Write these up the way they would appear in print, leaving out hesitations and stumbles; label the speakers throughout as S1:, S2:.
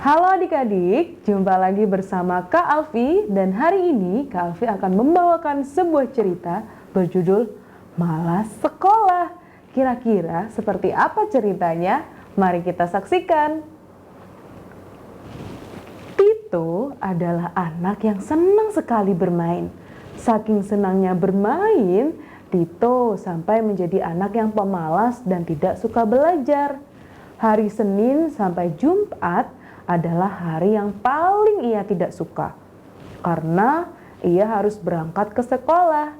S1: Halo adik-adik, jumpa lagi bersama Kak Alfi dan hari ini Kak Alfi akan membawakan sebuah cerita berjudul Malas Sekolah. Kira-kira seperti apa ceritanya? Mari kita saksikan. Tito adalah anak yang senang sekali bermain. Saking senangnya bermain, Tito sampai menjadi anak yang pemalas dan tidak suka belajar. Hari Senin sampai Jumat adalah hari yang paling ia tidak suka. Karena ia harus berangkat ke sekolah.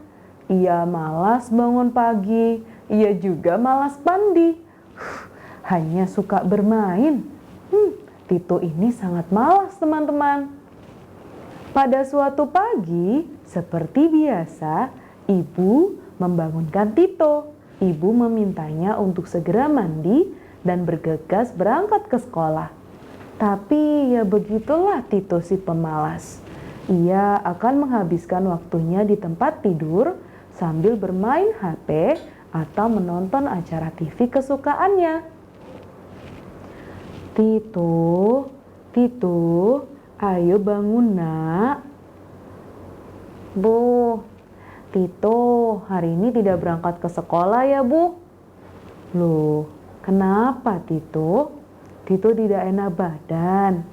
S1: Ia malas bangun pagi, ia juga malas mandi. Hanya suka bermain. Tito ini sangat malas teman-teman. Pada suatu pagi, seperti biasa, ibu membangunkan Tito. Ibu memintanya untuk segera mandi dan bergegas berangkat ke sekolah. Tapi ya begitulah Tito si pemalas. Ia akan menghabiskan waktunya di tempat tidur sambil bermain HP atau menonton acara TV kesukaannya. Tito, ayo bangun nak. Bu, Tito hari ini tidak berangkat ke sekolah ya bu? Loh, kenapa Tito? Tito tidak enak badan.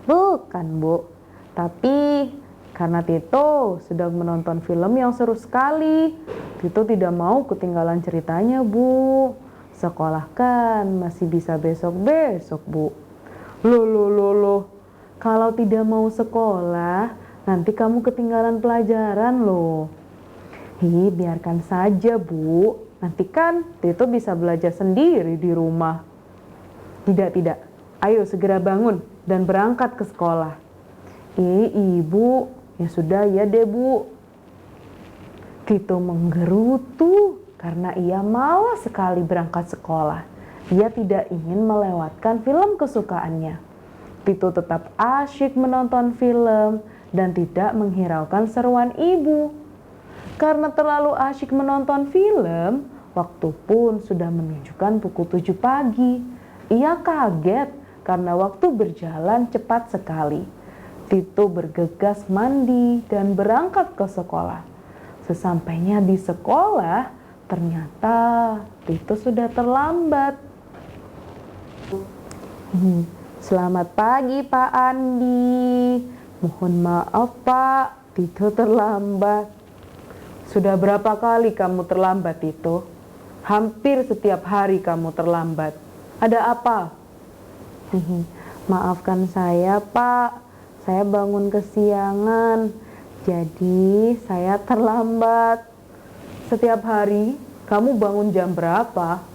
S1: Bukan bu, tapi karena Tito sedang menonton film yang seru sekali. Tito tidak mau ketinggalan ceritanya bu. Sekolah kan masih bisa besok-besok bu. Loh. Kalau tidak mau sekolah, nanti kamu ketinggalan pelajaran loh. Biarkan saja bu. Nanti kan Tito bisa belajar sendiri di rumah. Tidak. Ayo segera bangun dan berangkat ke sekolah. Ibu, ya sudah ya deh bu. Tito menggerutu karena ia malas sekali berangkat sekolah. Ia tidak ingin melewatkan film kesukaannya. Tito tetap asyik menonton film dan tidak menghiraukan seruan ibu. Karena terlalu asyik menonton film, waktu pun sudah menunjukkan pukul 7 pagi. Ia kaget karena waktu berjalan cepat sekali. Tito bergegas mandi dan berangkat ke sekolah. Sesampainya di sekolah, ternyata Tito sudah terlambat. Selamat pagi Pak Andi. Mohon maaf Pak, Tito terlambat. Sudah berapa kali kamu terlambat Tito? Hampir setiap hari kamu terlambat. Ada apa? Maafkan saya Pak, saya bangun kesiangan, jadi saya terlambat. Setiap hari kamu bangun jam berapa?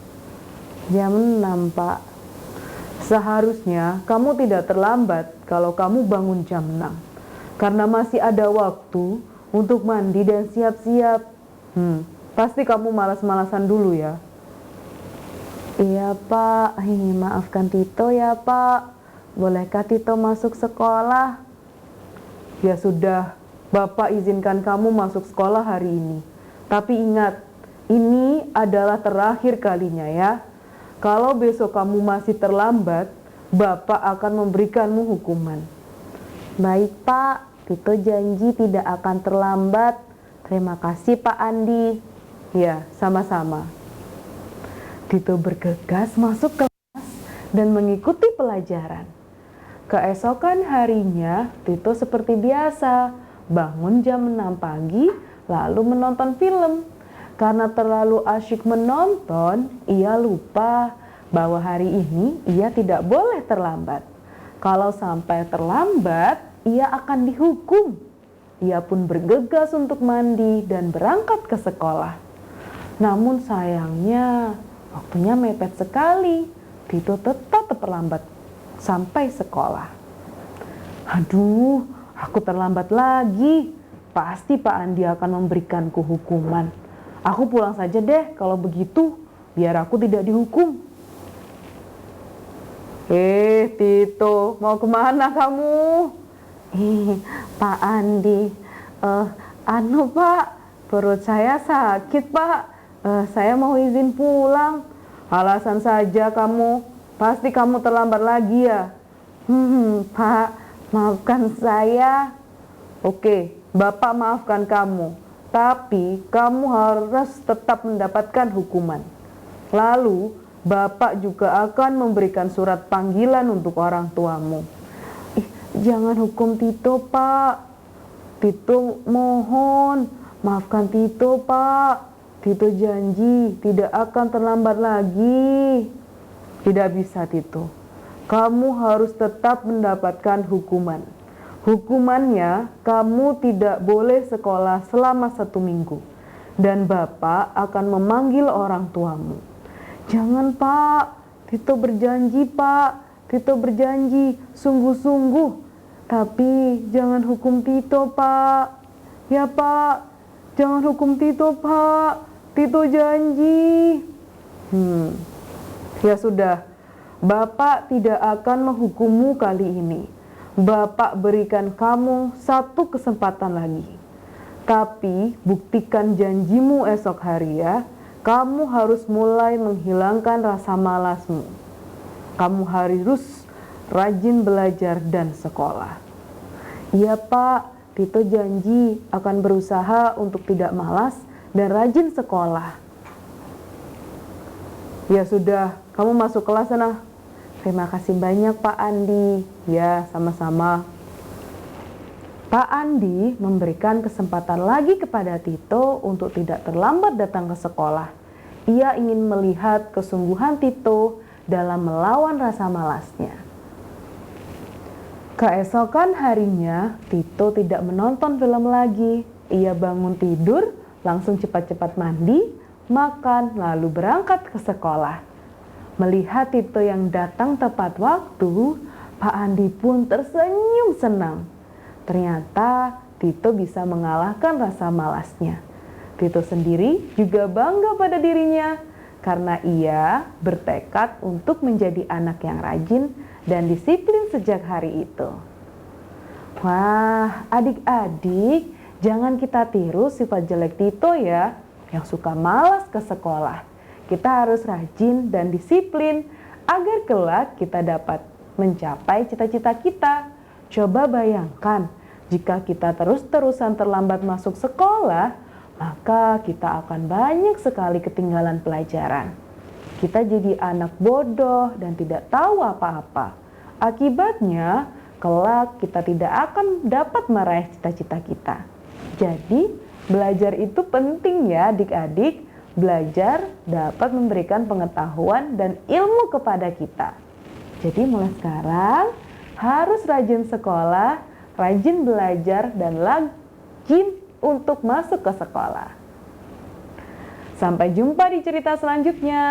S1: Jam 6 Pak. Seharusnya kamu tidak terlambat kalau kamu bangun jam 6. Karena masih ada waktu untuk mandi dan siap-siap. Pasti kamu malas-malasan dulu ya. Iya Pak, maafkan Tito ya Pak. Bolehkah Tito masuk sekolah? Ya sudah, Bapak izinkan kamu masuk sekolah hari ini. Tapi ingat, ini adalah terakhir kalinya ya. Kalau besok kamu masih terlambat, Bapak akan memberikanmu hukuman. Baik Pak, Tito janji tidak akan terlambat. Terima kasih Pak Andi. Ya, sama-sama. Tito bergegas masuk kelas dan mengikuti pelajaran. Keesokan harinya, Tito seperti biasa, bangun jam 6 pagi lalu menonton film. Karena terlalu asyik menonton, ia lupa bahwa hari ini ia tidak boleh terlambat. Kalau sampai terlambat, ia akan dihukum. Ia pun bergegas untuk mandi dan berangkat ke sekolah. Namun sayangnya, waktunya mepet sekali. Tito tetap terlambat sampai sekolah. Aduh, aku terlambat lagi. Pasti Pak Andi akan memberikanku hukuman. Aku pulang saja deh kalau begitu, biar aku tidak dihukum. Tito, mau kemana kamu? Pak Andi, Pak, perut saya sakit Pak. Saya mau izin pulang. Alasan saja kamu. Pasti kamu terlambat lagi ya. Pak, maafkan saya. Oke, Bapak maafkan kamu. Tapi kamu harus tetap mendapatkan hukuman. Lalu, Bapak juga akan memberikan surat panggilan untuk orang tuamu. Jangan hukum Tito, Pak. Tito mohon, maafkan Tito, Pak. Tito janji tidak akan terlambat lagi. Tidak bisa, Tito. Kamu harus tetap mendapatkan hukuman. Hukumannya, kamu tidak boleh sekolah selama 1 minggu. Dan Bapak akan memanggil orang tuamu. Jangan, Pak. Tito berjanji, Pak. Tito berjanji, sungguh-sungguh. Tapi jangan hukum Tito, Pak. Ya, Pak. Jangan hukum Tito, Pak. Tito janji. Ya sudah. Bapak tidak akan menghukummu kali ini. Bapak berikan kamu 1 kesempatan lagi. Tapi buktikan janjimu esok hari ya. Kamu harus mulai menghilangkan rasa malasmu. Kamu harus rajin belajar dan sekolah. Iya, Pak, Tito janji akan berusaha untuk tidak malas dan rajin sekolah. Ya sudah, kamu masuk kelas sana. Terima kasih banyak Pak Andi. Ya, sama-sama. Pak Andi memberikan kesempatan lagi kepada Tito untuk tidak terlambat datang ke sekolah. Ia ingin melihat kesungguhan Tito dalam melawan rasa malasnya. Keesokan harinya, Tito tidak menonton film lagi. Ia bangun tidur, langsung cepat-cepat mandi, makan, lalu berangkat ke sekolah. Melihat Tito yang datang tepat waktu, Pak Andi pun tersenyum senang. Ternyata Tito bisa mengalahkan rasa malasnya. Tito sendiri juga bangga pada dirinya karena ia bertekad untuk menjadi anak yang rajin dan disiplin sejak hari itu. Wah, adik-adik, jangan kita tiru sifat jelek Tito ya, yang suka malas ke sekolah. Kita harus rajin dan disiplin agar kelak kita dapat mencapai cita-cita kita. Coba bayangkan, jika kita terus-terusan terlambat masuk sekolah, maka kita akan banyak sekali ketinggalan pelajaran. Kita jadi anak bodoh dan tidak tahu apa-apa. Akibatnya, kelak kita tidak akan dapat meraih cita-cita kita. Jadi, belajar itu penting ya adik-adik. Belajar dapat memberikan pengetahuan dan ilmu kepada kita. Jadi mulai sekarang harus rajin sekolah, rajin belajar, dan rajin untuk masuk ke sekolah. Sampai jumpa di cerita selanjutnya.